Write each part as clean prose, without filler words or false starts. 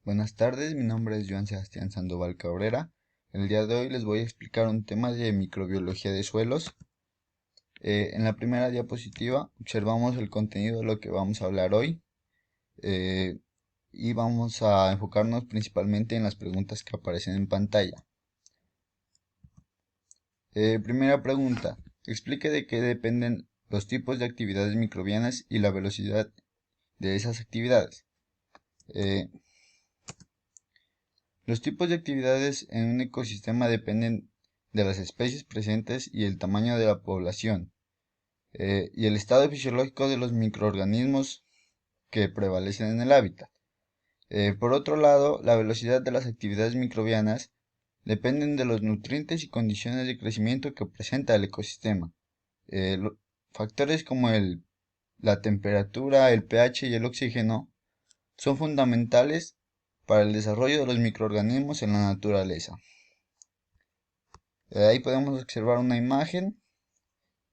Buenas tardes, mi nombre es Joan Sebastián Sandoval Cabrera. El día de hoy les voy a explicar un tema de microbiología de suelos. En la primera diapositiva observamos el contenido de lo que vamos a hablar hoy eh, y vamos a enfocarnos principalmente en las preguntas que aparecen en pantalla. Primera pregunta, explique de qué dependen los tipos de actividades microbianas y la velocidad de esas actividades. Los tipos de actividades en un ecosistema dependen de las especies presentes y el tamaño de la población, y el estado fisiológico de los microorganismos que prevalecen en el hábitat. Por otro lado, la velocidad de las actividades microbianas dependen de los nutrientes y condiciones de crecimiento que presenta el ecosistema. Factores como la temperatura, el pH y el oxígeno son fundamentales para el desarrollo de los microorganismos en la naturaleza. Ahí podemos observar una imagen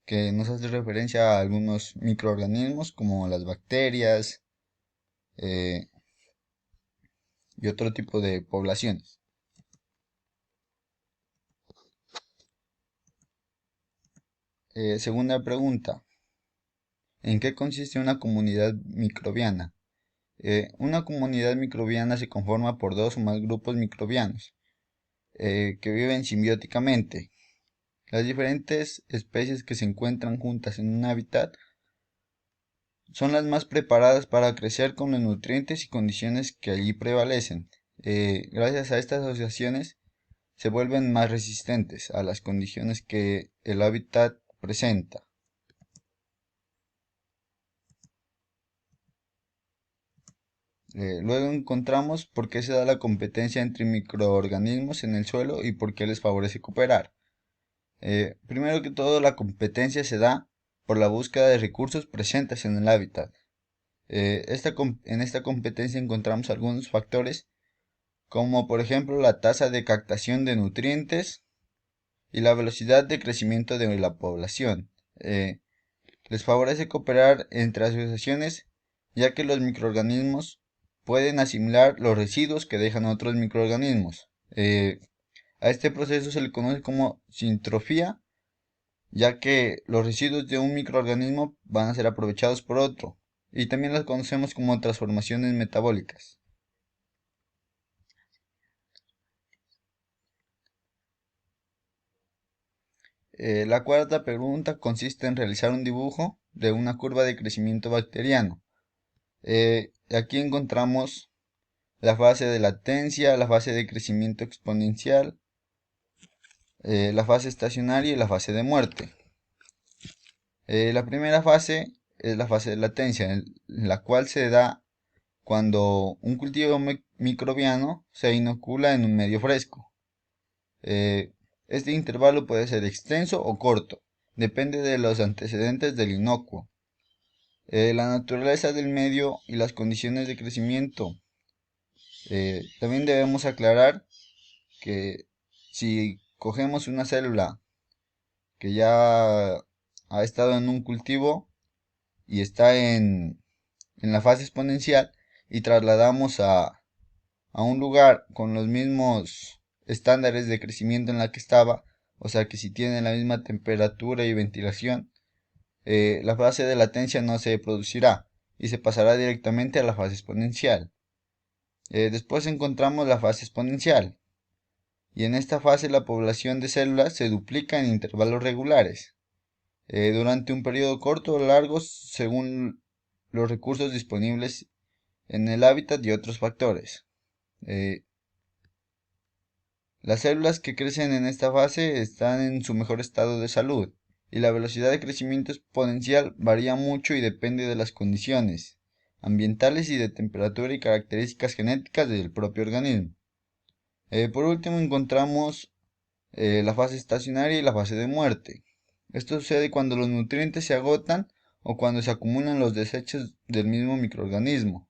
que nos hace referencia a algunos microorganismos como las bacterias eh, y otro tipo de poblaciones. Segunda pregunta, ¿en qué consiste una comunidad microbiana? Una comunidad microbiana se conforma por dos o más grupos microbianos que viven simbióticamente. Las diferentes especies que se encuentran juntas en un hábitat son las más preparadas para crecer con los nutrientes y condiciones que allí prevalecen. Gracias a estas asociaciones se vuelven más resistentes a las condiciones que el hábitat presenta. Luego encontramos por qué se da la competencia entre microorganismos en el suelo y por qué les favorece cooperar. Primero que todo, la competencia se da por la búsqueda de recursos presentes en el hábitat. En esta competencia encontramos algunos factores como por ejemplo la tasa de captación de nutrientes y la velocidad de crecimiento de la población. Les favorece cooperar entre asociaciones ya que los microorganismos pueden asimilar los residuos que dejan otros microorganismos. A este proceso se le conoce como sintrofía, ya que los residuos de un microorganismo van a ser aprovechados por otro, y también las conocemos como transformaciones metabólicas. La cuarta pregunta consiste en realizar un dibujo de una curva de crecimiento bacteriano. Aquí encontramos la fase de latencia, la fase de crecimiento exponencial, la fase estacionaria y la fase de muerte. La primera fase es la fase de latencia, en la cual se da cuando un cultivo microbiano se inocula en un medio fresco. Este intervalo puede ser extenso o corto, depende de los antecedentes del inocuo, la naturaleza del medio y las condiciones de crecimiento. También debemos aclarar que si cogemos una célula que ya ha estado en un cultivo y está en la fase exponencial y trasladamos a un lugar con los mismos estándares de crecimiento en la que estaba, o sea que si tiene la misma temperatura y ventilación, la fase de latencia no se producirá y se pasará directamente a la fase exponencial. Después encontramos la fase exponencial, y en esta fase la población de células se duplica en intervalos regulares, durante un periodo corto o largo según los recursos disponibles en el hábitat y otros factores. Eh, las células que crecen en esta fase están en su mejor estado de salud, y la velocidad de crecimiento exponencial varía mucho y depende de las condiciones ambientales y de temperatura y características genéticas del propio organismo. Por último encontramos la fase estacionaria y la fase de muerte. Esto sucede cuando los nutrientes se agotan o cuando se acumulan los desechos del mismo microorganismo.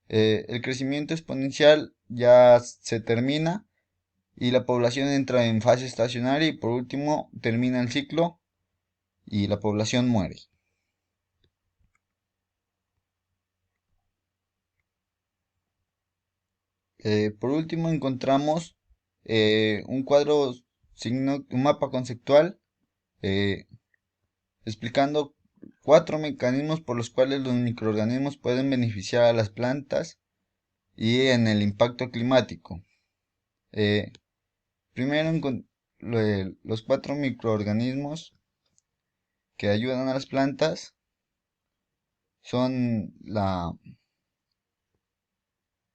El crecimiento exponencial ya se termina y la población entra en fase estacionaria y por último termina el ciclo y la población muere. Por último encontramos un cuadro, un mapa conceptual eh, explicando 4 mecanismos por los cuales los microorganismos pueden beneficiar a las plantas y en el impacto climático. Eh, Primero, los 4 microorganismos que ayudan a las plantas son la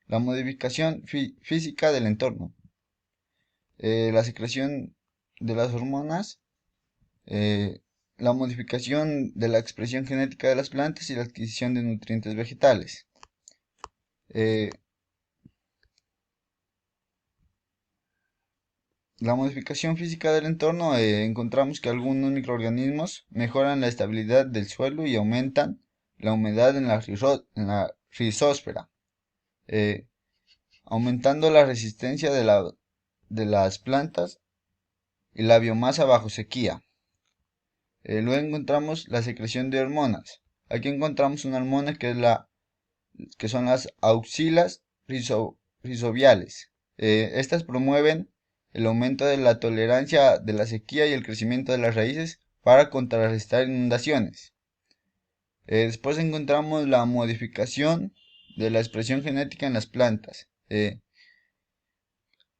modificación física del entorno, la secreción de las hormonas, eh, la modificación de la expresión genética de las plantas y la adquisición de nutrientes vegetales. Eh, la modificación física del entorno, encontramos que algunos microorganismos mejoran la estabilidad del suelo y aumentan la humedad en la rizósfera, eh, aumentando la resistencia de las plantas y la biomasa bajo sequía. Luego encontramos la secreción de hormonas. Aquí encontramos una hormona que son las auxilas rizobiales. Estas promueven el aumento de la tolerancia de la sequía y el crecimiento de las raíces para contrarrestar inundaciones. Después encontramos la modificación de la expresión genética en las plantas.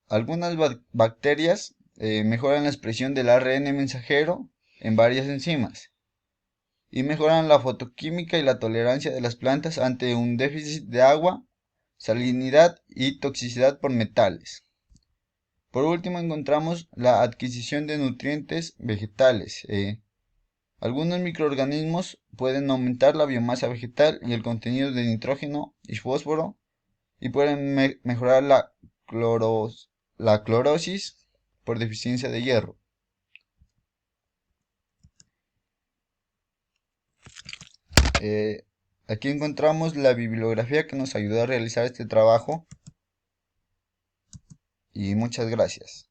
Algunas bacterias mejoran la expresión del ARN mensajero en varias enzimas y mejoran la fotoquímica y la tolerancia de las plantas ante un déficit de agua, salinidad y toxicidad por metales. Por último encontramos la adquisición de nutrientes vegetales. Algunos microorganismos pueden aumentar la biomasa vegetal y el contenido de nitrógeno y fósforo y pueden mejorar la clorosis por deficiencia de hierro. Eh, Aquí encontramos la bibliografía que nos ayudó a realizar este trabajo y muchas gracias.